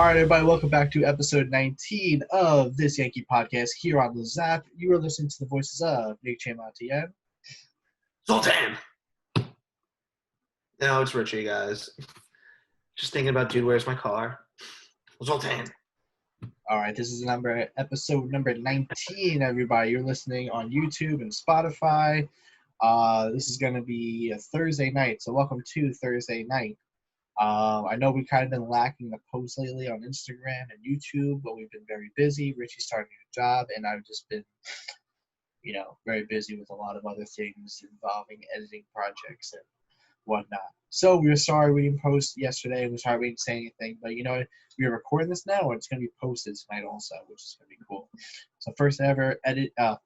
right, everybody, welcome back to episode 19 of this Yankee podcast here on the Zap. You are listening to the voices of Nick Chamatien. Sultan! No, it's Richie, guys. Just thinking about, dude, where's my car? Sultan. All right, this is episode number 19, everybody. You're listening on YouTube and Spotify. This is going to be a Thursday night, so welcome to Thursday night. I know we've kind of been lacking the posts lately on Instagram and YouTube, but we've been very busy. Richie's starting a new job, and I've just been, very busy with a lot of other things involving editing projects and whatnot. So we were sorry we didn't post yesterday, and we're sorry we didn't say anything, but we're recording this now, and it's going to be posted tonight also, which is going to be cool. So first ever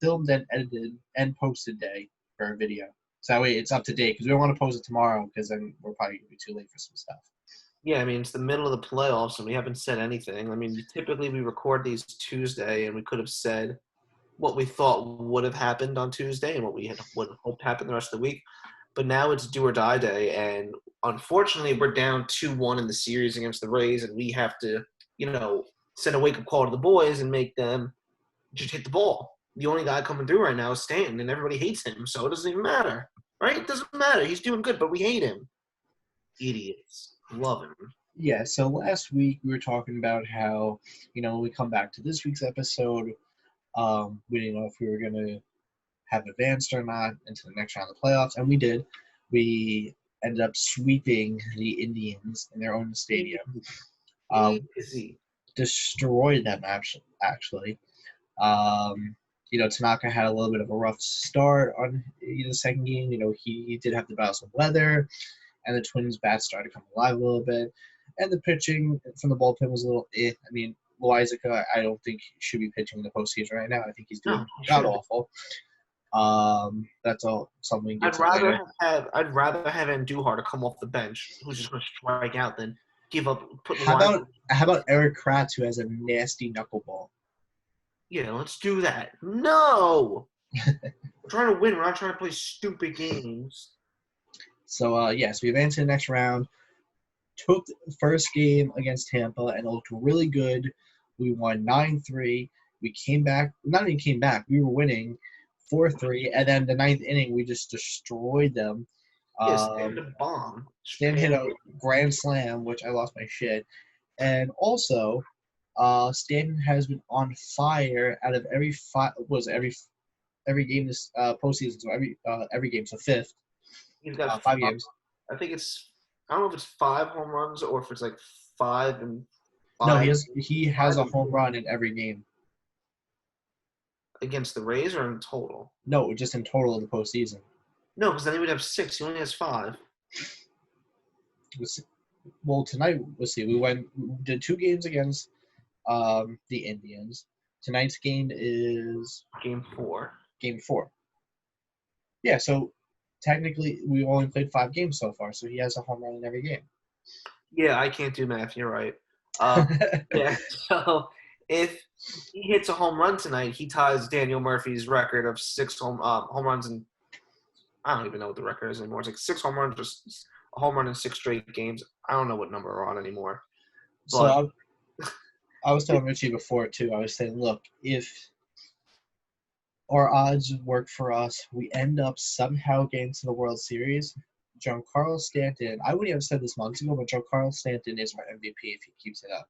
filmed and edited and posted day for a video. So that way it's up to date, because we don't want to post it tomorrow, because then we're probably going to be too late for some stuff. Yeah, I mean, it's the middle of the playoffs, and we haven't said anything. I mean, typically we record these Tuesday, and we could have said what we thought would have happened on Tuesday and what we would hope happened the rest of the week. But now it's do or die day, and unfortunately we're down 2-1 in the series against the Rays, and we have to, send a wake-up call to the boys and make them just hit the ball. The only guy coming through right now is Stanton, and everybody hates him, so it doesn't even matter, right? It doesn't matter. He's doing good, but we hate him. Idiots. Love him. Yeah, so last week we were talking about how, when we come back to this week's episode, we didn't know if we were going to have advanced or not into the next round of the playoffs, and we did. We ended up sweeping the Indians in their own stadium. Destroyed them, actually. Tanaka had a little bit of a rough start on the second game. He did have to battle some weather, and the Twins' bats started to come alive a little bit. And the pitching from the bullpen was a little I mean, Loizica, I don't think he should be pitching in the postseason right now. I think he's doing god-awful. That's all something we can get to later. I'd rather have Andujar to come off the bench, who's just going to strike out, than give up. How about Eric Kratz, who has a nasty knuckleball? Yeah, let's do that. No! We're trying to win. We're not trying to play stupid games. So, yes, we advanced to the next round. Took the first game against Tampa, and it looked really good. We won 9-3. We came back. Not even came back. We were winning 4-3, and then the ninth inning, we just destroyed them. Stan hit a bomb. Stan hit a grand slam, which I lost my shit. And also, Stanton has been on fire out of every game this postseason. So every game, so fifth. He's got 5 games. I think I don't know if it's 5 home runs or if it's like 5 and 5. No, he has a home run in every game. Against the Rays or in total? No, just in total in the postseason. No, because then he would have 6. He only has 5. Well, tonight, let's see. We did 2 games against the Indians. Tonight's game is Game 4. Game 4. Yeah, so technically we only played 5 games so far, so he has a home run in every game. Yeah, I can't do math. You're right. Yeah, so if he hits a home run tonight, he ties Daniel Murphy's record of 6 home runs, and I don't even know what the record is anymore. It's like 6 home runs, just a home run in 6 straight games. I don't know what number we're on anymore. But, so I was telling Richie before too. I was saying, look, if our odds work for us, we end up somehow getting to the World Series, Giancarlo Stanton, I wouldn't have said this months ago, but Giancarlo Stanton is my MVP if he keeps it up.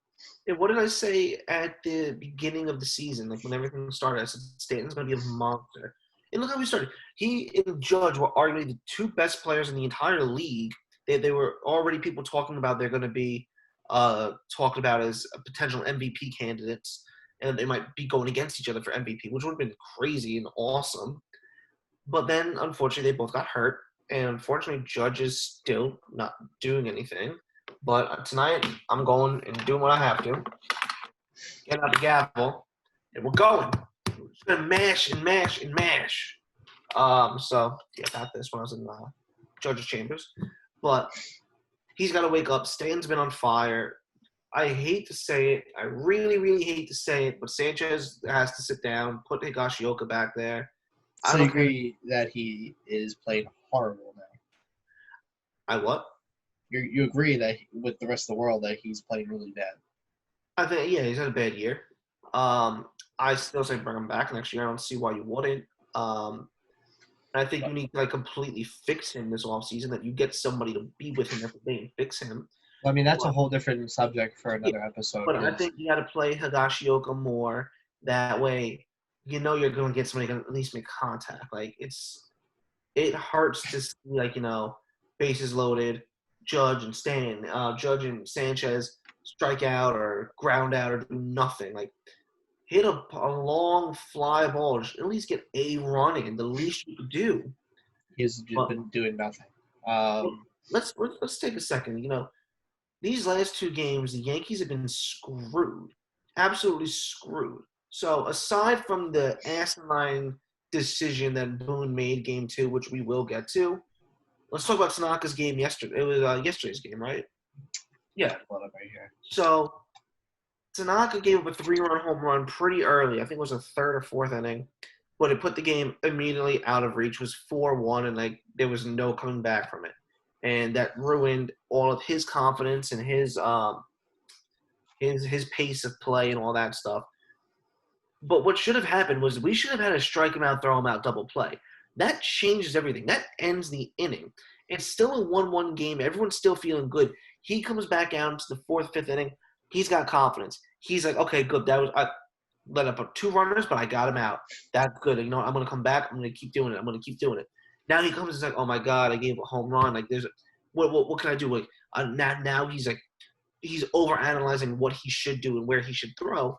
Yeah, what did I say at the beginning of the season? Like when everything started, I said Stanton's going to be a monster. And look how we started. He and Judge were arguably the 2 best players in the entire league. They were already people talking about they're going to be talked about as potential MVP candidates, and they might be going against each other for MVP, which would have been crazy and awesome. But then, unfortunately, they both got hurt, and unfortunately, Judge is still not doing anything. But tonight, I'm going and doing what I have to. Get out the gavel, and we're going. We're just going to mash and mash and mash. So, yeah, got this when I was in Judge's chambers. But he's got to wake up. Stan's been on fire. I hate to say it. I really, really hate to say it, but Sanchez has to sit down, put Higashioka back there. So you agree that he is playing horrible now? I what? You agree that with the rest of the world that he's playing really bad? I think he's had a bad year. I still say bring him back next year. I don't see why you wouldn't. I think you need to completely fix him this offseason, that you get somebody to be with him every day and fix him. I mean, that's a But, whole different subject for yeah, another episode. but I Because think you got to play Higashioka more. That way, you're going to get somebody to at least make contact. It hurts to see, bases loaded, Judge and Sanchez strike out or ground out or do nothing. Hit a long fly ball, just at least get a run in. The least you could do. he's But been doing nothing. let's take a second. These last two games, the Yankees have been screwed, absolutely screwed. So aside from the asinine decision that Boone made game 2, which we will get to, let's talk about Tanaka's game yesterday. It was yesterday's game, right? Yeah. Pull it up right here. So Tanaka gave up a 3-run home run pretty early. I think it was a third or fourth inning, but it put the game immediately out of reach. It was 4-1, and there was no coming back from it, and that ruined all of his confidence and his pace of play and all that stuff. But what should have happened was we should have had a strike him out, throw him out, double play. That changes everything. That ends the inning. It's still a 1-1 game. Everyone's still feeling good. He comes back out into the fourth, fifth inning. He's got confidence. He's like, okay, good. I let up 2 runners, but I got him out. That's good. I'm going to come back. I'm going to keep doing it. I'm going to keep doing it. Now he comes and like, oh my God, I gave a home run. What can I do? Now he's overanalyzing what he should do and where he should throw,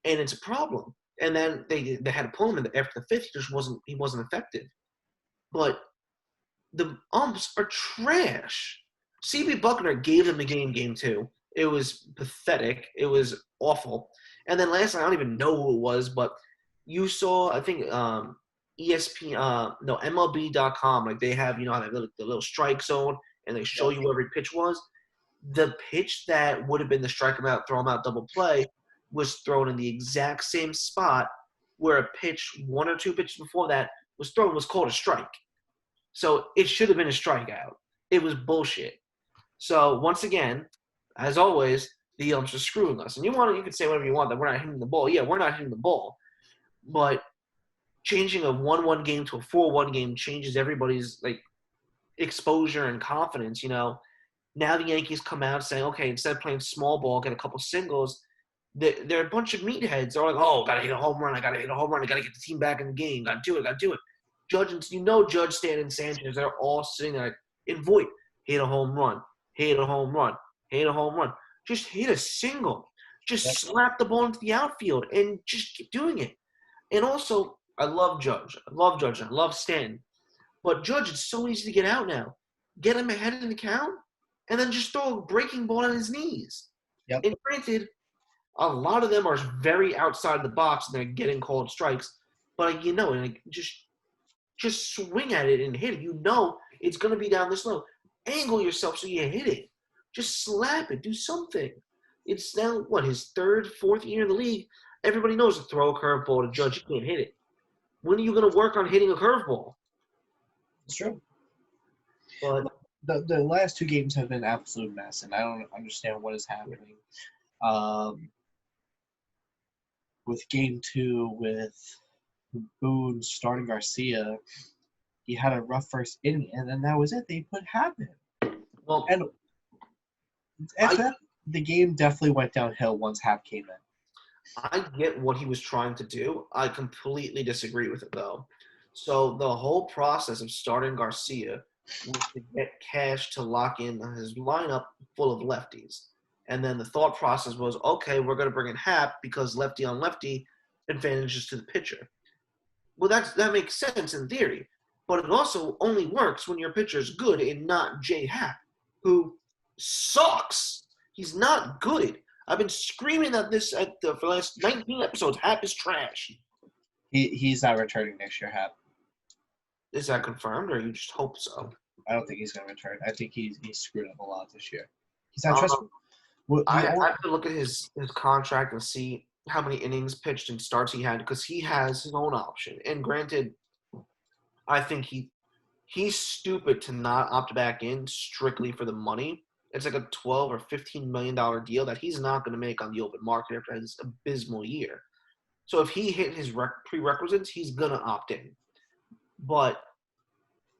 and it's a problem. And then they had to pull him after the fifth. He wasn't effective. But the umps are trash. CB Buckner gave them the game 2. It was pathetic. It was awful. And then last night, I don't even know who it was, but you saw, I think, MLB.com, they have, how they have the little strike zone, and they show you where every pitch was. The pitch that would have been the strike him out, throw him out, double play was thrown in the exact same spot where a pitch, 1 or 2 pitches before that, was thrown, was called a strike. So it should have been a strikeout. It was bullshit. So once again, as always, the umps are screwing us. And you can say whatever you want, that we're not hitting the ball. Yeah, we're not hitting the ball. But changing a 1-1 game to a 4-1 game changes everybody's exposure and confidence. Now the Yankees come out saying, okay, instead of playing small ball, get a couple singles. They're a bunch of meatheads. They're like, oh, gotta hit a home run. I gotta hit a home run. I gotta get the team back in the game. Gotta do it. Judge, Stan, and Sanchez, they're all sitting there in Voit. Hit a home run. Hit a home run. Hit a home run. Just hit a single. Just slap the ball into the outfield and just keep doing it. And also, I love Judge. I love Stan. But Judge, it's so easy to get out now. Get him ahead in the count, and then just throw a breaking ball on his knees. Yep. And granted, a lot of them are very outside the box, and they're getting called strikes. But just swing at it and hit it. It's going to be down this low. Angle yourself so you hit it. Just slap it. Do something. It's now, his 3rd, 4th year in the league. Everybody knows to throw a curveball to Judge. You can't hit it. When are you going to work on hitting a curveball? It's true. But the last 2 games have been an absolute mess, and I don't understand what is happening. With game 2, with Boone starting Garcia, he had a rough first inning, and then that was it. They put Happen. well, And after that, the game definitely went downhill once Hap came in. I get what he was trying to do. I completely disagree with it, though. So the whole process of starting Garcia was to get Cash to lock in his lineup full of lefties. And then the thought process was, okay, we're going to bring in Hap because lefty on lefty advantages to the pitcher. Well, that makes sense in theory. But it also only works when your pitcher is good and not Jay Happ, who sucks. He's not good. I've been screaming at this for the last 19 episodes. Happ is trash. He's not returning next year, Hap. Is that confirmed, or you just hope so? I don't think he's going to return. I think he's screwed up a lot this year. He's not trustworthy. I have to look at his contract and see how many innings pitched and starts he had, because he has his own option. And granted, I think he's stupid to not opt back in strictly for the money, It's like a $12 or $15 million deal that he's not going to make on the open market after his abysmal year. So if he hit his prerequisites, he's going to opt in. But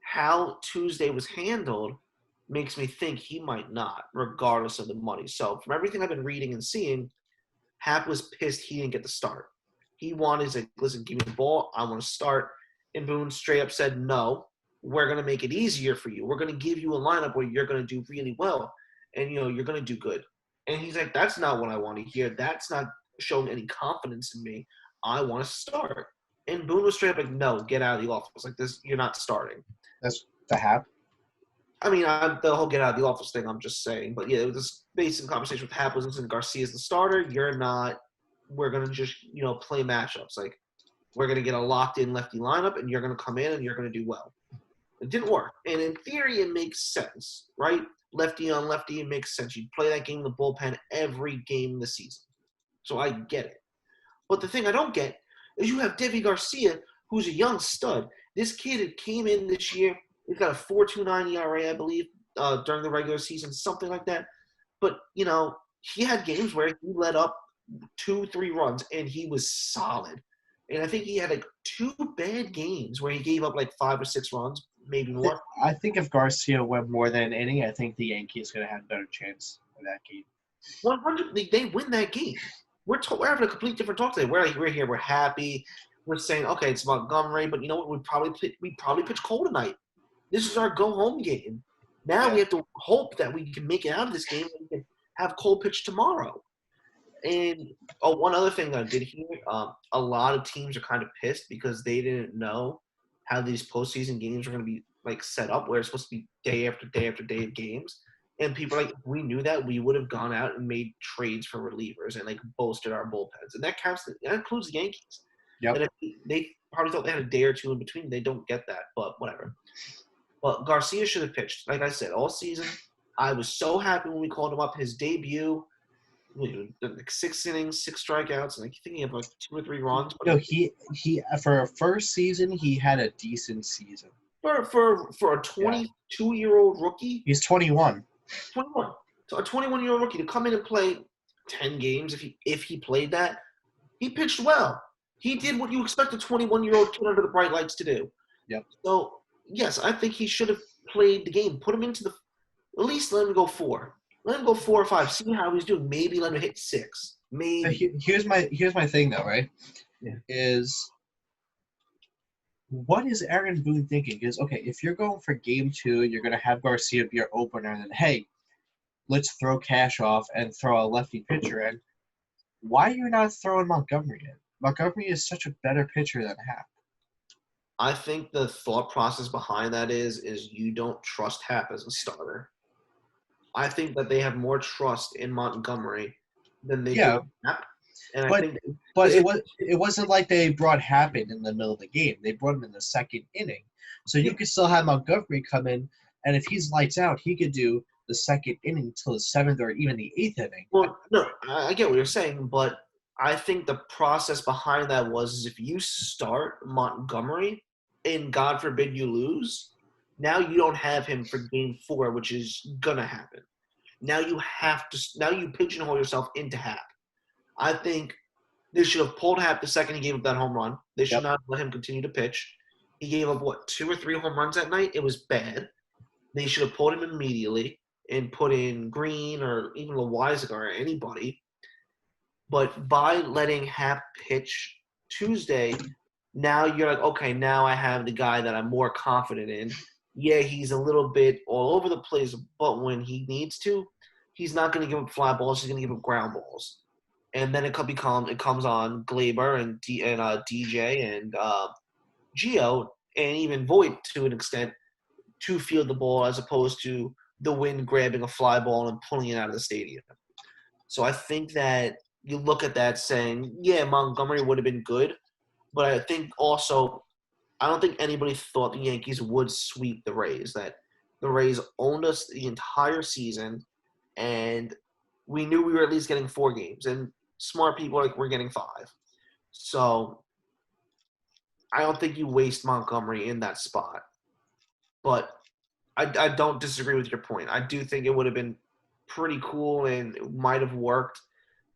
how Tuesday was handled makes me think he might not, regardless of the money. So from everything I've been reading and seeing, Hap was pissed he didn't get the start. He wanted, he's like, listen, give me the ball. I want to start. And Boone straight up said, no, we're going to make it easier for you. We're going to give you a lineup where you're going to do really well. And, you're going to do good. And he's like, that's not what I want to hear. That's not showing any confidence in me. I want to start. And Boone was straight up like, no, get out of the office. Like this, you're not starting. That's the Hap. I mean, the whole get out of the office thing, I'm just saying. But, yeah, it was this basic conversation with Hap was, listen, Garcia's the starter. You're not. We're going to just, play matchups. Like, we're going to get a locked-in lefty lineup, and you're going to come in, and you're going to do well. It didn't work. And in theory, it makes sense, right? Lefty on lefty, it makes sense. You play that game in the bullpen every game this season. So I get it. But the thing I don't get is you have Deivi Garcia, who's a young stud. This kid had came in this year. He's got a 4.29 ERA, I believe, during the regular season, something like that. But, he had games where he let up 2-3 runs, and he was solid. And I think he had, 2 bad games where he gave up, 5 or 6 runs, maybe more. I think if Garcia went more than an inning, I think the Yankees could have had a better chance of that game. 100, they win that game. We're having a complete different talk today. We're here. We're happy. We're saying, okay, it's Montgomery, but you know what? We probably pitch Cole tonight. This is our go-home game. Now we have to hope that we can make it out of this game and we can have Cole pitch tomorrow. And one other thing I did hear, a lot of teams are kind of pissed because they didn't know how these postseason games were going to be set up, where it's supposed to be day after day after day of games. And people are like, if we knew that, we would have gone out and made trades for relievers and bolstered our bullpens. And that includes the Yankees. Yep. And they probably thought they had a day or two in between. They don't get that, but whatever. But Garcia should have pitched. Like I said, all season, I was so happy when we called him up. His debut, 6 innings, 6 strikeouts, and I think he had 2 or 3 runs. No, he for a first season, he had a decent season. For a 22-year-old rookie, he's 21. 21. So a 21-year-old rookie to come in and play 10 games, if he played that, he pitched well. He did what you expect a 21-year-old kid under the bright lights to do. Yep. So, yes, I think he should have played the game. Put him into at least let him go 4. Let him go 4 or 5. See how he's doing. Maybe let him hit 6. Maybe. Here's my thing, though, right? Yeah. Is what is Aaron Boone thinking? Is, okay, if you're going for game 2, you're going to have Garcia be your opener, and then, hey, let's throw Cash off and throw a lefty pitcher in. Why are you not throwing Montgomery in? Montgomery is such a better pitcher than Hap. I think the thought process behind that is you don't trust Hap as a starter. I think that they have more trust in Montgomery than they do in Hap. And but it wasn't like they brought Hap in the middle of the game. They brought him in the second inning. So you could still have Montgomery come in, and if he's lights out, he could do the second inning till the 7th or even the 8th inning. Well, no, I get what you're saying, but I think the process behind that was if you start Montgomery and God forbid you lose, now you don't have him for game 4, which is going to happen. Now you pigeonhole yourself into Hap. I think they should have pulled Hap the second he gave up that home run. They should not let him continue to pitch. He gave up, 2 or 3 home runs that night? It was bad. They should have pulled him immediately and put in Green or even Loizaga or anybody. But by letting Hap pitch Tuesday, now you're like, okay, now I have the guy that I'm more confident in. Yeah, he's a little bit all over the place, but when he needs to, he's not going to give up fly balls. He's going to give up ground balls. And then it comes on Glaber and DJ and Gio and even Voit to an extent to field the ball as opposed to the wind grabbing a fly ball and pulling it out of the stadium. So I think that you look at that saying, yeah, Montgomery would have been good, but I think also I don't think anybody thought the Yankees would sweep the Rays, that the Rays owned us the entire season, and we knew we were at least getting 4 games, and smart people are like, we're getting 5. So I don't think you waste Montgomery in that spot. But I don't disagree with your point. I do think it would have been pretty cool and it might have worked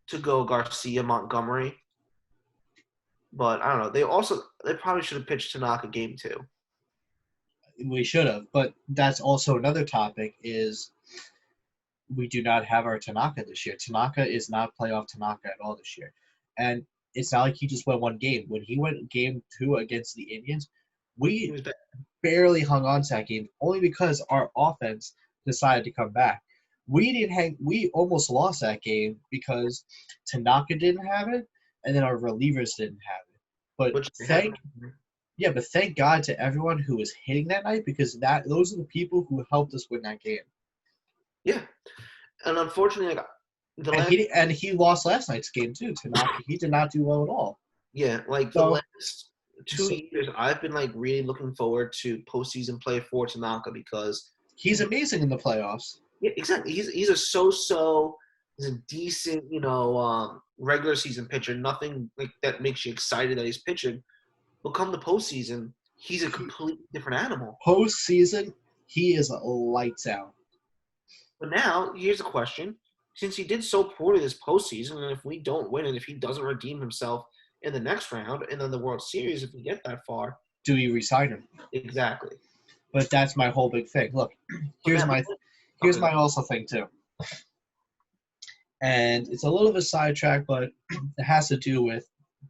to go Garcia Montgomery. But I don't know. They probably should have pitched Tanaka game 2. We should have, but that's also another topic is we do not have our Tanaka this year. Tanaka is not playoff Tanaka at all this year. And it's not like he just went one game. When he went game 2 against the Indians, He we was bad. barely hung on to that game only because our offense decided to come back. We almost lost that game because Tanaka didn't have it and then our relievers didn't have it. But Which they had. thank God to everyone who was hitting that night because those are the people who helped us win that game. Yeah. And unfortunately, like, He lost last night's game too. Tanaka, he did not do well at all. the So, last 2 years, I've been like really looking forward to postseason play for Tanaka because he's amazing in the playoffs. yeah, exactly. He's a so-so. He's a decent, regular season pitcher. Nothing like that makes you excited that he's pitching. But come the postseason, he's a completely different animal. Postseason, he is lights out. But now, here's a question. Since he did so poorly this postseason, and if we don't win and if he doesn't redeem himself in the next round and then the World Series, if we get that far, do we resign him? Exactly. But that's my whole big thing. Look, here's my also thing too. And it's a little of a sidetrack, but it has to do with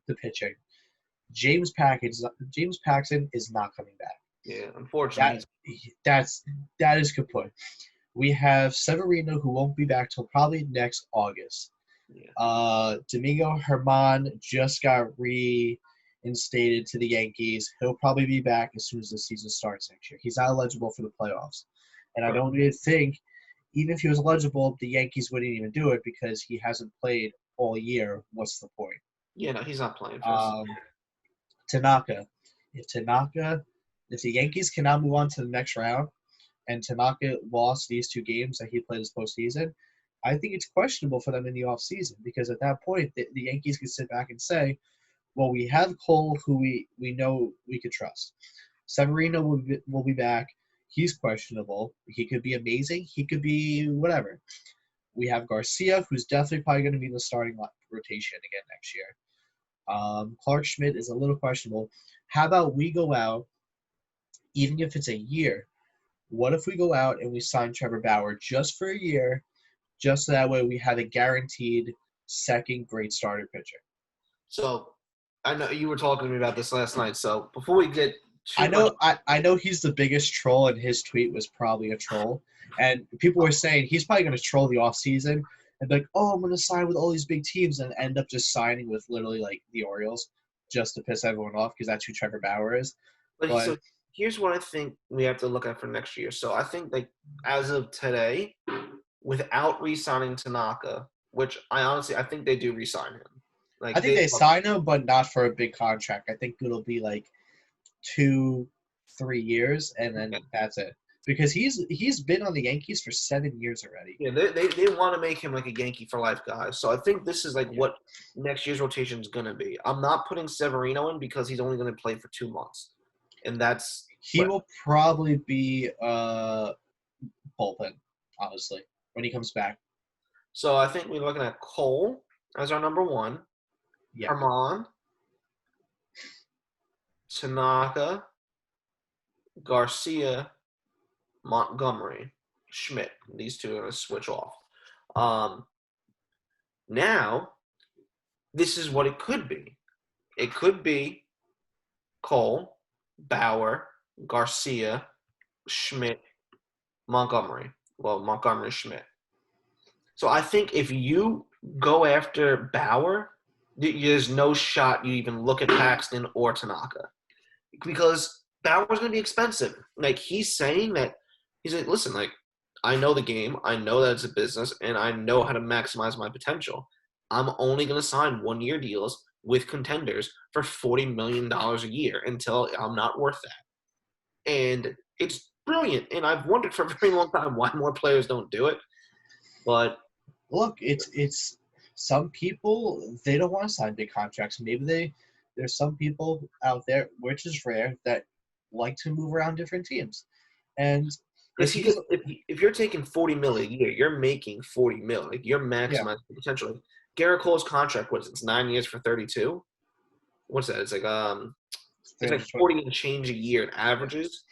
the pitching. James Paxton is not coming back. Yeah, unfortunately. That is kaput. We have Severino who won't be back till probably next August. Yeah. Domingo Germán just got reinstated to the Yankees. He'll probably be back as soon as the season starts next year. He's not eligible for the playoffs. And I don't even think, even if he was eligible, the Yankees wouldn't even do it because he hasn't played all year. What's the point? Yeah, no, he's not playing for us. Tanaka. If the Yankees cannot move on to the next round, and Tanaka lost these 2 games that he played this postseason, I think it's questionable for them in the offseason because at that point, the Yankees can sit back and say, well, we have Cole who we know we could trust. Severino will be back. He's questionable. He could be amazing. He could be whatever. We have Garcia, who's definitely probably going to be in the starting rotation again next year. Clark Schmidt is a little questionable. How about we go out, even if it's a year, what if we go out and we sign Trevor Bauer just for a year, just so that way we have a guaranteed second great starter pitcher? So, I know you were talking to me about this last night. So, before we get I know he's the biggest troll, and his tweet was probably a troll. And people were saying he's probably going to troll the offseason and be like, oh, I'm going to sign with all these big teams and end up just signing with literally like the Orioles just to piss everyone off because that's who Trevor Bauer is. But so here's what I think we have to look at for next year. So I think like as of today, without re-signing Tanaka, which I think they do re-sign him. Like I think they sign him, but not for a big contract. I think it'll be like 2-3 years, and then that's it. Because he's been on the Yankees for 7 years already. Yeah, they want to make him like a Yankee for life guy. So I think this is like what next year's rotation is going to be. I'm not putting Severino in because he's only going to play for 2 months. And he will probably be bullpen, honestly, when he comes back. So I think we're looking at Cole as our number 1. Yeah. Germán, Tanaka, Garcia, Montgomery, Schmidt. These 2 are going to switch off. Now, this is what it could be. It could be Cole, Bauer, Garcia, Schmidt, Montgomery. Well, Montgomery, Schmidt. So I think if you go after Bauer, there's no shot you even look at Paxton or Tanaka. Because Bauer's going to be expensive. Like, he's saying that, he's like, listen, like, I know the game, I know that it's a business, and I know how to maximize my potential. I'm only going to sign 1-year deals with contenders for $40 million a year until I'm not worth that. And it's brilliant. And I've wondered for a very long time why more players don't do it. But look, it's some people, they don't want to sign big contracts. Maybe there's some people out there, which is rare, that like to move around different teams. And Because if you're taking 40 mil a year, you're making 40 mil. Like you're yeah, maximizing the potential. Like, Garrett Cole's contract, what is it? It's 9 years for 32. What's that? It's like 320. 40 and change a year in averages.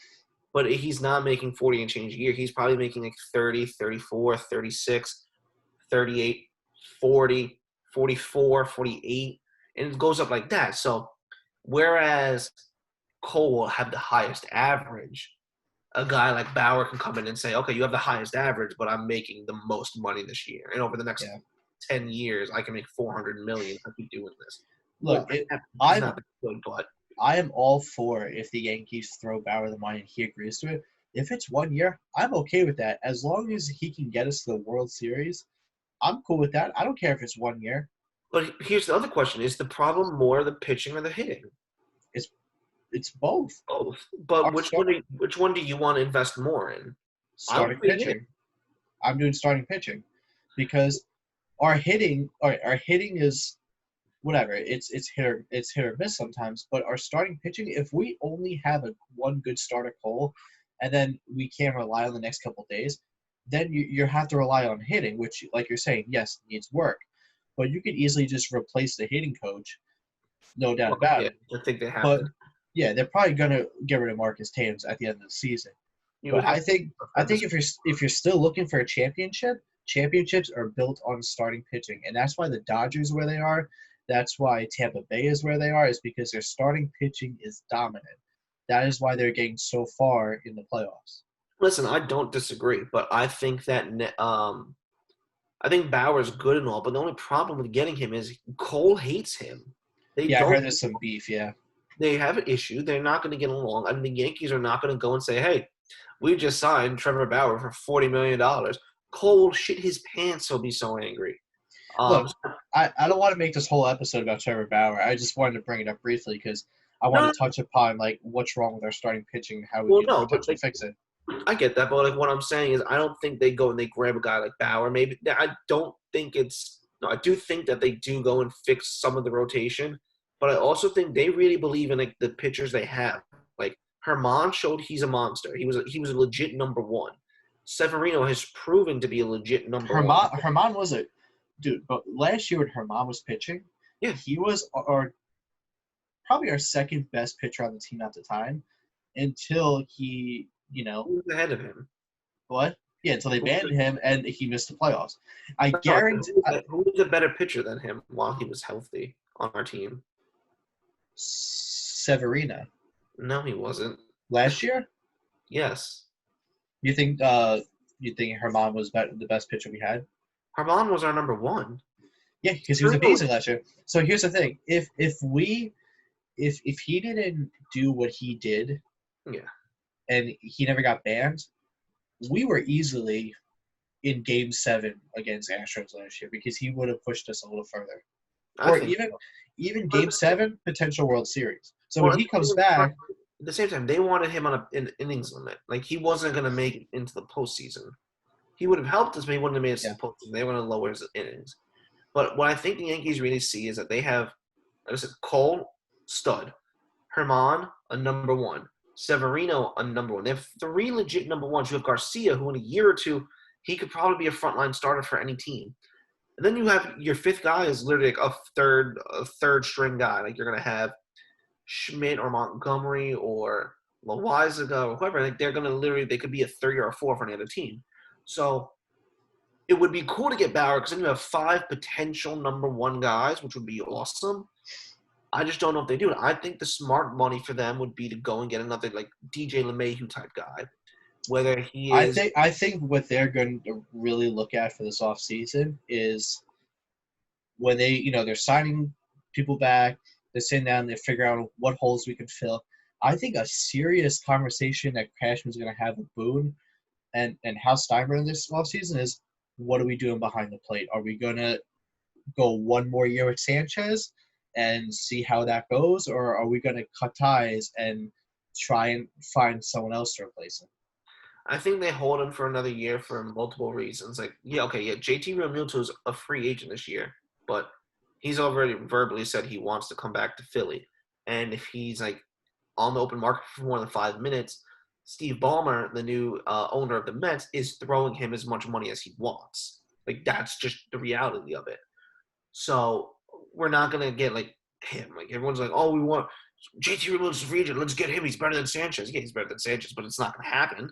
But he's not making 40 and change a year. He's probably making like 30, 34, 36, 38, 40, 44, 48, and it goes up like that. So whereas Cole will have the highest average, a guy like Bauer can come in and say, okay, you have the highest average, but I'm making the most money this year. And over the next Yeah. 10 years, I can make 400 million if I keep doing this. Look, He's not that good, but I am all for if the Yankees throw Bauer the money and he agrees to it. If it's 1 year, I'm okay with that. As long as he can get us to the World Series, I'm cool with that. I don't care if it's 1 year. but here's the other question: is the problem more the pitching or the hitting? It's both. Both. But Our which one do you want to invest more in? I would starting say hitting. pitching. I'm doing starting pitching because our hitting is whatever. It's hit or miss sometimes. But our starting pitching, if we only have one good starter Cole, and then we can't rely on the next couple of days, then you have to rely on hitting, which, like you're saying, yes, needs work. But you could easily just replace the hitting coach, no doubt Well, about yeah, it. I think they have But to. yeah, they're probably gonna get rid of Marcus Thames at the end of the season. You would But have I think if you're still looking for a championship, championships are built on starting pitching, and that's why the Dodgers are where they are. That's why Tampa Bay is where they are, is because their starting pitching is dominant. That is why they're getting so far in the playoffs. listen. I don't disagree, but I think that I think Bauer's good and all, but the only problem with getting him is Cole hates him. They Yeah, I don't. heard there's some beef. Yeah, They have an issue. They're not going to get along. I mean, the Yankees are not going to go and say, "Hey, we just signed Trevor Bauer for $40 million." Cole will shit his pants. He'll be so angry. Um, look, I don't want to make this whole episode about Trevor Bauer. I just wanted to bring it up briefly because I want no, to touch upon like what's wrong with our starting pitching and how we well, can no, but potentially fix it. I get that, but like what I'm saying is, I don't think they go and they grab a guy like Bauer. Maybe I don't think it's. No, I do think that they do go and fix some of the rotation, but I also think they really believe in like the pitchers they have. Like Herman showed he's a monster. He was a legit number one. Severino has proven to be a legit number one. Herman was a dude, but last year when Herman was pitching, Yeah, he was probably our second best pitcher on the team at the time until who was ahead of him? what? Yeah, until they banned him and he missed the playoffs. I No, I said, guarantee who was a better pitcher than him while he was healthy on our team? Severina No, he wasn't. last year. Yes, You think Herman was the best pitcher we had? Herman was our number one. Yeah, because he was Severino was amazing last year. So here's the thing: if he didn't do what he did, yeah. and he never got banned, we were easily in Game 7 against Astros last year because he would have pushed us a little further, I or think. even Game 7 potential World Series. So Well, when he comes back, at the same time, they wanted him on an innings limit. Like he wasn't going to make it into the postseason. He would have helped us, but he wouldn't have made it to yeah, the postseason. They were going to lower his innings. But what I think the Yankees really see is that they have, like I said, Cole, stud, Herman, a number one, Severino, a number one. They have three legit number ones. You have Garcia, who in a year or two, he could probably be a frontline starter for any team. And then you have your fifth guy is literally like a third string guy. Like you're going to have Schmidt or Montgomery or Loizaga or whoever, like they're gonna literally they could be a 3 or a 4 for any other team. So it would be cool to get Bauer because then you have 5 potential number one guys, which would be awesome. I just don't know if they do it. I think the smart money for them would be to go and get another like DJ LeMahieu type guy, whether he I is. think what they're going to really look at for this offseason is when they're signing people back, they're sitting down, they figure out what holes we can fill. I think a serious conversation that Cashman's going to have with Boone and House Steinbrenner this offseason is what are we doing behind the plate? Are we going to go one more year with Sanchez and see how that goes, or are we going to cut ties and try and find someone else to replace him? I think they hold him for another year for multiple reasons. Like, yeah, okay, yeah, JT Realmuto is a free agent this year, but he's already verbally said he wants to come back to Philly. And if he's like on the open market for more than 5 minutes, Steve Ballmer, the new owner of the Mets, is throwing him as much money as he wants. Like that's just the reality of it. So we're not gonna get like him. Like everyone's like, oh, we want JT Realmuto's free agent. Let's get him. He's better than Sanchez. Yeah, he's better than Sanchez, but it's not gonna happen.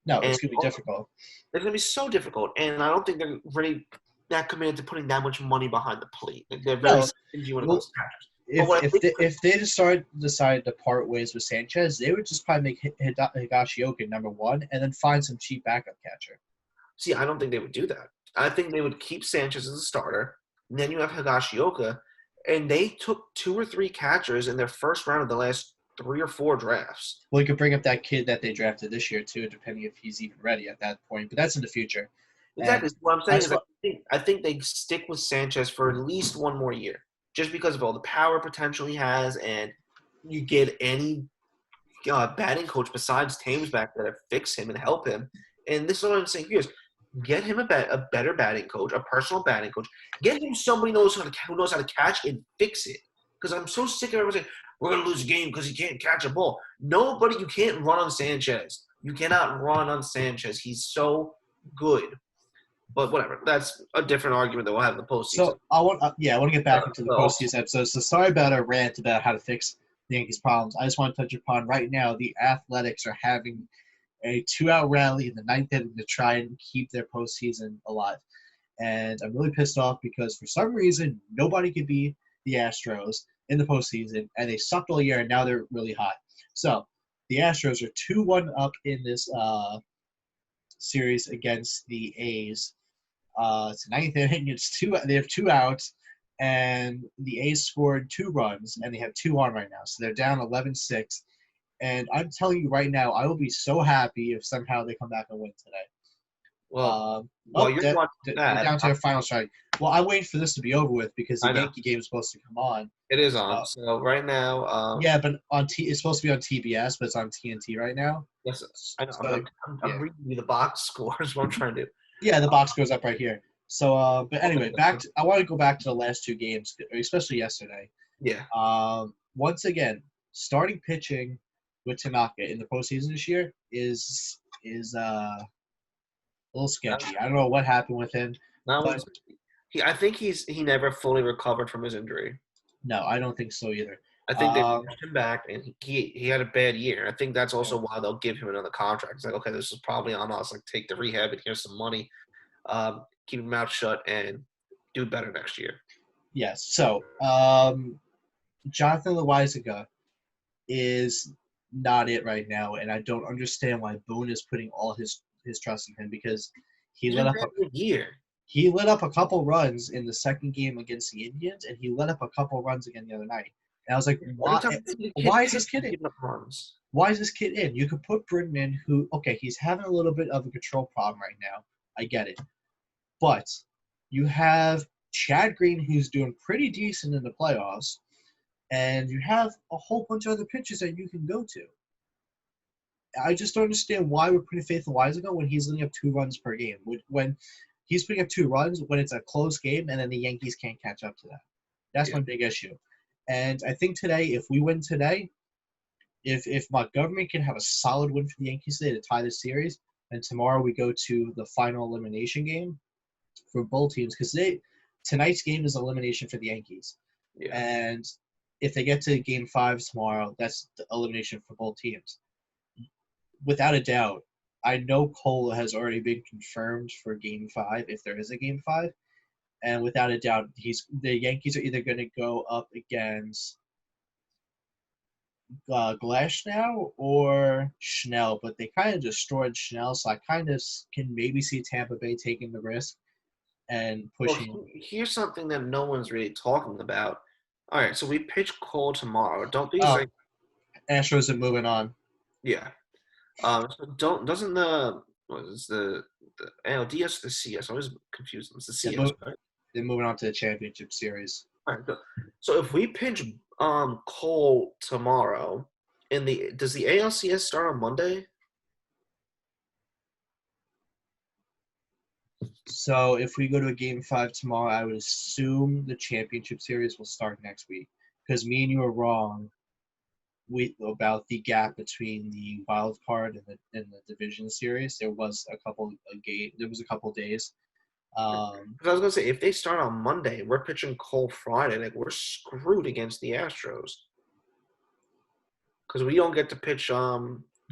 No, And it's gonna be difficult. it's gonna be so difficult. And I don't think they're really that committed to putting that much money behind the plate. Like, they're very No, stingy when it well, comes to catchers. But if what I if think, they, if they decided to part ways with Sanchez, they would just probably make Higashioka number one, and then find some cheap backup catcher. see, I don't think they would do that. I think they would keep Sanchez as a starter. And then you have Higashioka, and they took 2 or 3 catchers in their first round of the last 3 or 4 drafts. Well, you could bring up that kid that they drafted this year too, depending if he's even ready at that point. But that's in the future. Exactly. And So what I'm saying as is, far, I think they stick with Sanchez for at least one more year, just because of all the power potential he has, and you get any batting coach besides Thames back there to fix him and help him. And this is what I'm saying here is get him a better batting coach, a personal batting coach. Get him somebody who knows how to catch and fix it. Because I'm so sick of everyone saying we're gonna lose a game because he can't catch a ball. Nobody, you can't run on Sanchez. You cannot run on Sanchez. He's so good. But whatever, that's a different argument that we'll have in the postseason. so I want to get back into the So, postseason episode. So sorry about our rant about how to fix the Yankees' problems. I just want to touch upon right now the Athletics are having a 2-out rally in the ninth inning to try and keep their postseason alive. And I'm really pissed off because for some reason nobody could beat the Astros in the postseason, and they sucked all year, and now they're really hot. So the Astros are 2-1 up in this series against the A's. It's ninth inning. It's two. They have 2 outs, and the A's scored 2 runs, and they have 2 on right now. So they're down 11-6. And I'm telling you right now, I will be so happy if somehow they come back and win today. while you're watching They're that, down to their final strike. Well, I'm waiting for this to be over with because the I know Yankee game is supposed to come on. it is on. So right now, Yeah, but it's supposed to be on TBS, but it's on TNT right now. yes, I know. So, I'm reading you the box scores. What I'm trying to do. yeah, the box goes up right here. So, but anyway, I want to go back to the last 2 games, especially yesterday. Yeah. Once again, starting pitching with Tanaka in the postseason this year is a little sketchy. I don't know what happened with him, but I think he never fully recovered from his injury. no, I don't think so either. I think they pushed him back, and he had a bad year. I think that's also why they'll give him another contract. It's like, okay, this is probably on us. Like, take the rehab, and here's some money. Keep your mouth shut and do better next year. Yes. So, Jonathan Loaizaga is not it right now, and I don't understand why Boone is putting all his trust in him because he lit up a couple runs in the second game against the Indians, and he let up a couple runs again the other night. And I was like, why is this kid in? Why is this kid in? You could put Britton in, who, okay, he's having a little bit of a control problem right now. I get it. But you have Chad Green, who's doing pretty decent in the playoffs, and you have a whole bunch of other pitchers that you can go to. I just don't understand why we're putting faith in Loaizaga when he's letting up 2 runs per game. When he's putting up 2 runs when it's a close game, and then the Yankees can't catch up to that. That's my big issue. And I think today, if we win today, if Montgomery can have a solid win for the Yankees today to tie the series, and tomorrow we go to the final elimination game for both teams, because tonight's game is elimination for the Yankees. Yeah. And if they get to Game 5 tomorrow, that's the elimination for both teams. Without a doubt, I know Cole has already been confirmed for Game 5, if there is a Game 5. And without a doubt, the Yankees are either going to go up against Glasnow or Schnell, but they kind of destroyed Schnell, so I kind of can maybe see Tampa Bay taking the risk and pushing. Well, here's something that no one's really talking about. All right, so we pitch Cole tomorrow. Don't these Astros are moving on? Yeah. So doesn't the ALDS the CS? I always confuse them. It's the CS, right? They're moving on to the championship series. All right. So if we pitch Cole tomorrow, does the ALCS start on Monday? So if we go to a Game 5 tomorrow, I would assume the championship series will start next week. Because me and you are wrong. about the gap between the wild card and the division series. There was a couple days. Because I was gonna say, if they start on Monday, we're pitching Cole Friday. Like we're screwed against the Astros because we don't get to pitch.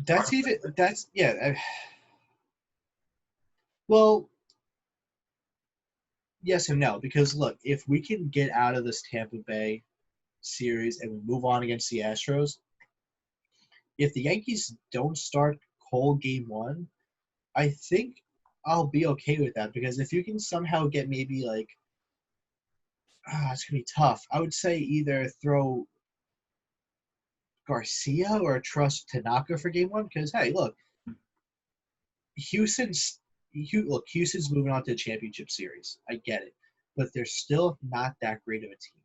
That's yeah. Well, yes and no, because look, if we can get out of this Tampa Bay series and we move on against the Astros, if the Yankees don't start Cole game one, I think I'll be okay with that because if you can somehow get maybe like, it's gonna be tough. I would say either throw Garcia or trust Tanaka for game one because hey, look, Houston's Houston's moving on to the championship series. I get it, but they're still not that great of a team.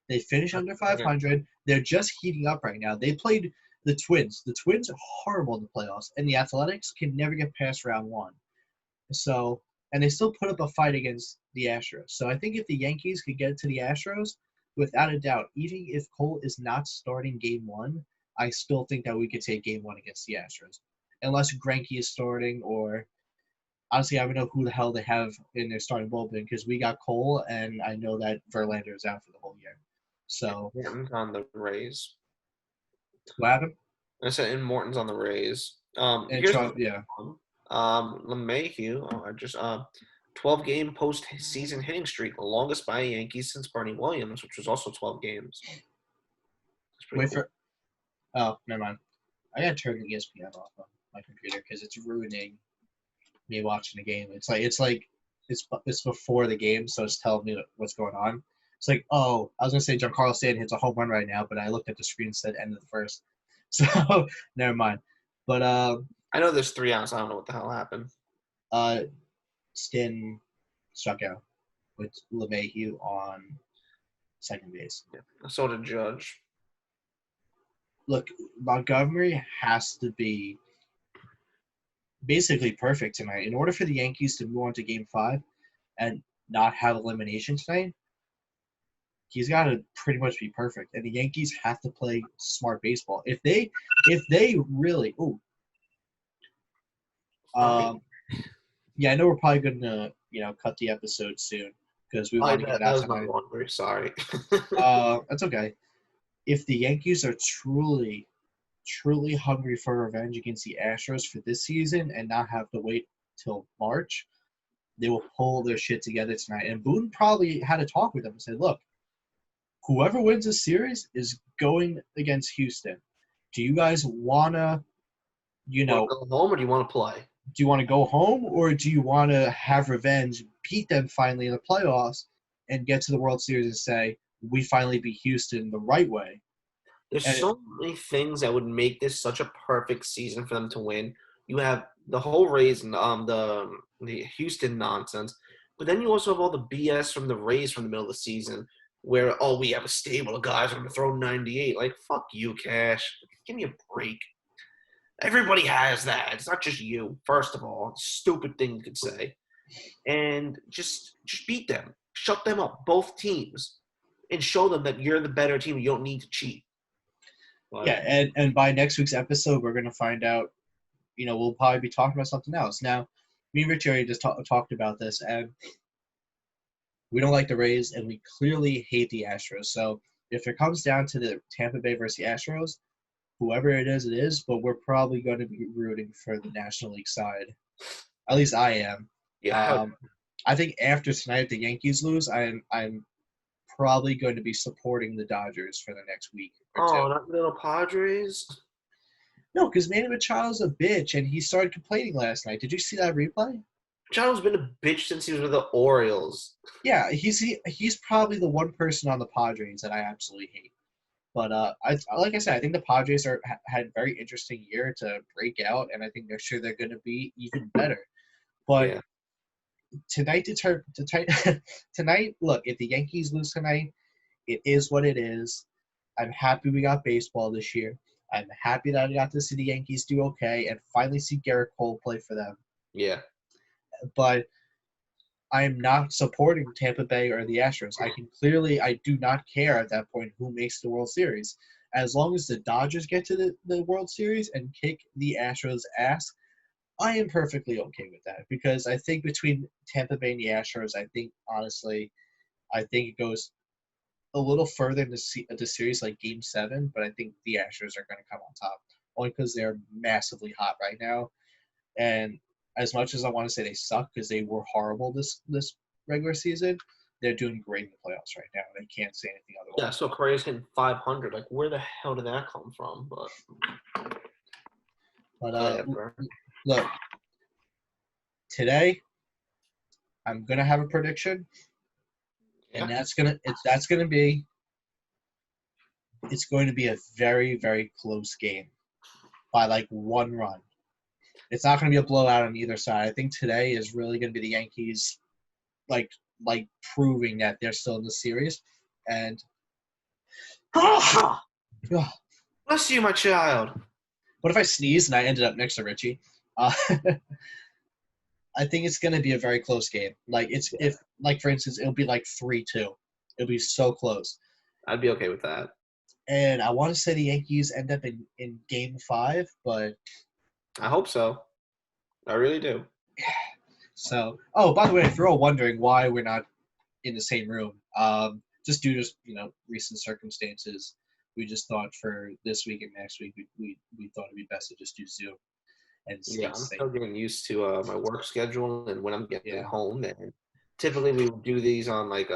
They finished under 500. They're just heating up right now. They played the Twins. The Twins are horrible in the playoffs, and the Athletics can never get past round one. So, and they still put up a fight against the Astros. So I think if the Yankees could get to the Astros, without a doubt, even if Cole is not starting game one, I still think that we could take game one against the Astros. Unless Greinke is starting or honestly, I don't know who the hell they have in their starting bullpen because we got Cole, and I know that Verlander is out for the whole year. So, Morton's on the Rays. what happened? I said, and Morton's on the Rays. And Here's yeah. LeMahieu. 12-game postseason hitting streak, the longest by a Yankees since Bernie Williams, which was also 12 games. That's pretty Wait cool. for. Oh, never mind. I gotta turn the ESPN off on my computer because it's ruining me watching the game. It's before the game, so it's telling me what's going on. It's like, oh, I was gonna say Giancarlo Stanton hits a home run right now, but I looked at the screen and said end of the first. So never mind. But I know there's 3 outs. I don't know what the hell happened. Stanton struck out with LeMahieu on second base. Yeah. So did Judge. Look, Montgomery has to be basically perfect tonight. In order for the Yankees to move on to game 5 and not have elimination tonight, he's got to pretty much be perfect. And the Yankees have to play smart baseball. If they really yeah, I know we're probably going to, cut the episode soon because we want to get it That out was my tonight. laundry. Sorry. That's okay. If the Yankees are truly hungry for revenge against the Astros for this season and not have to wait till March, they will pull their shit together tonight. And Boone probably had a talk with them and said, look, whoever wins this series is going against Houston. Do you guys want to, go home or do you want to play? Do you want to go home or do you want to have revenge, beat them finally in the playoffs, and get to the World Series and say, we finally beat Houston the right way? There's so many things that would make this such a perfect season for them to win. You have the whole Rays and the Houston nonsense, but then you also have all the BS from the Rays from the middle of the season, where we have a stable of guys who are going to throw 98. Like fuck you, Cash. Give me a break. Everybody has that. It's not just you. First of all, stupid thing you could say, and just beat them, shut them up, both teams, and show them that you're the better team. You don't need to cheat. But, yeah, and by next week's episode, we're going to find out, we'll probably be talking about something else. Now, me and Rich already just talked about this, and we don't like the Rays, and we clearly hate the Astros. So if it comes down to the Tampa Bay versus the Astros, whoever it is, but we're probably going to be rooting for the National League side. At least I am. Yeah. I think after tonight, if the Yankees lose, I'm probably going to be supporting the Dodgers for the next week or two. Not little Padres? No, because Manny Machado's a bitch, and he started complaining last night. Did you see that replay? Machado's been a bitch since he was with the Orioles. Yeah, he's probably the one person on the Padres that I absolutely hate. But like I said, I think the Padres had a very interesting year to break out, and I think next year they're going to be even better. But tonight, tonight, look, if the Yankees lose tonight, it is what it is. I'm happy we got baseball this year. I'm happy that I got to see the Yankees do okay and finally see Garrett Cole play for them. Yeah. But I'm not supporting Tampa Bay or the Astros. I do not care at that point who makes the World Series. As long as the Dodgers get to the World Series and kick the Astros' ass, I am perfectly okay with that because I think between Tampa Bay and the Astros, honestly, I think it goes a little further in the series like Game 7, but I think the Astros are going to come on top only because they're massively hot right now. And as much as I want to say they suck because they were horrible this regular season, they're doing great in the playoffs right now. And I can't say anything Yeah, otherwise. so Correa's hitting 500. Like, where the hell did that come from? But whatever. Look, today I'm gonna have a prediction, and Yeah. it's going to be a very, very close game by like 1 run. It's not going to be a blowout on either side. I think today is really going to be the Yankees, like proving that they're still in the series. And Bless you, my child. what if I sneezed and I ended up next to Richie? I think it's going to be a very close game. If for instance, it'll be like 3-2. It'll be so close. I'd be okay with that. And I want to say the Yankees end up in Game 5, but I hope so. I really do. So, by the way, if you're all wondering why we're not in the same room, just due to recent circumstances, we just thought for this week and next week we thought it'd be best to just do Zoom and stay Yeah, I'm safe. still getting used to my work schedule and when I'm getting home. And typically we would do these on like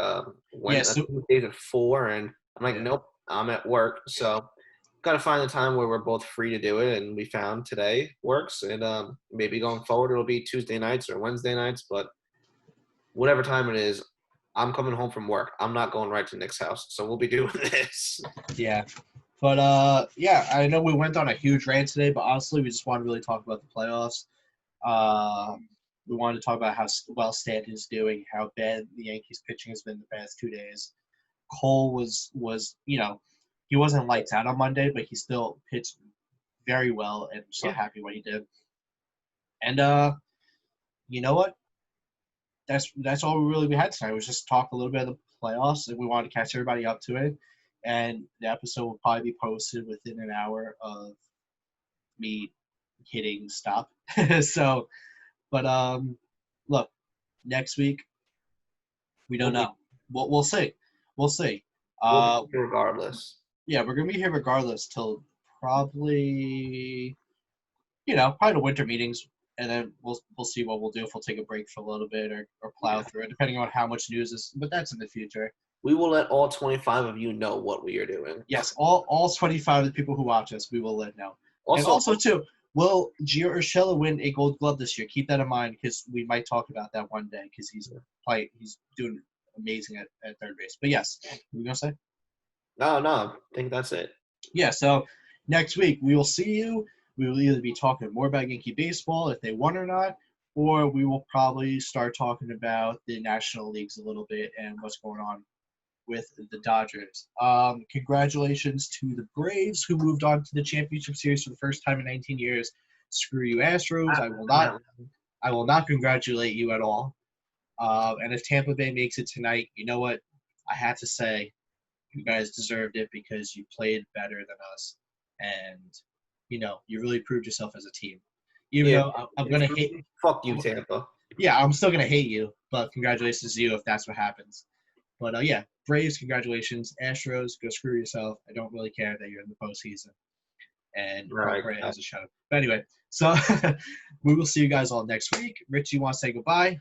Tuesdays at 4, and I'm like, nope, I'm at work. So got to find the time where we're both free to do it, and we found today works. And maybe going forward it'll be Tuesday nights or Wednesday nights, but whatever time it is, I'm coming home from work. I'm not going right to Nick's house, so we'll be doing this. Yeah. But, I know we went on a huge rant today, but honestly, we just want to really talk about the playoffs. We wanted to talk about how well Stanton is doing, how bad the Yankees pitching has been the past 2 days. Cole was he wasn't lights out on Monday, but he still pitched very well, and I'm so happy what he did. And you know what? That's all we had tonight. Was just talk a little bit of the playoffs, and we wanted to catch everybody up to it. And the episode will probably be posted within an hour of me hitting stop. So, but look, next week we don't know. We'll see. We'll see. We'll be here regardless. Yeah, we're gonna be here regardless till probably the winter meetings, and then we'll see what we'll do, if we'll take a break for a little bit or plow through it, depending on how much news is. But that's in the future. We will let all 25 of you know what we are doing. Yes, all 25 of the people who watch us, we will let know. Also, too, will Gio Urshela win a Gold Glove this year? Keep that in mind because we might talk about that one day because he's doing amazing at third base. But yes, what were you gonna say? No, I think that's it. Yeah, so next week we will see you. We will either be talking more about Yankee baseball, if they won or not, or we will probably start talking about the National Leagues a little bit and what's going on with the Dodgers. Congratulations to the Braves, who moved on to the championship series for the first time in 19 years. Screw you, Astros. I will not congratulate you at all. And if Tampa Bay makes it tonight, you know what? I have to say, you guys deserved it because you played better than us. And, you really proved yourself as a team. Even though I'm going to hate – fuck you, Tampa. Yeah, I'm still going to hate you, but congratulations to you if that's what happens. But, Braves, congratulations. Astros, go screw yourself. I don't really care that you're in the postseason. And Correa has a shutout. But anyway, so we will see you guys all next week. Rich, you want to say goodbye?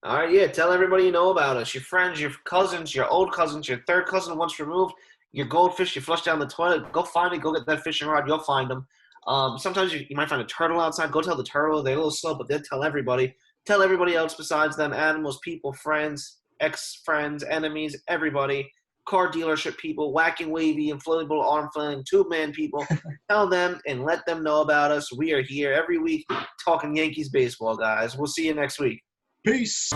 All right, tell everybody you know about us. Your friends, your cousins, your old cousins, your third cousin once removed, your goldfish you flush down the toilet. Go find it. Go get that fishing rod. You'll find them. Sometimes you might find a turtle outside. Go tell the turtle. They're a little slow, but they'll tell everybody. Tell everybody else besides them, animals, people, friends, ex-friends, enemies, everybody, car dealership people, whacking wavy, inflatable arm flailing, tube man people. Tell them and let them know about us. We are here every week talking Yankees baseball, guys. We'll see you next week. Peace.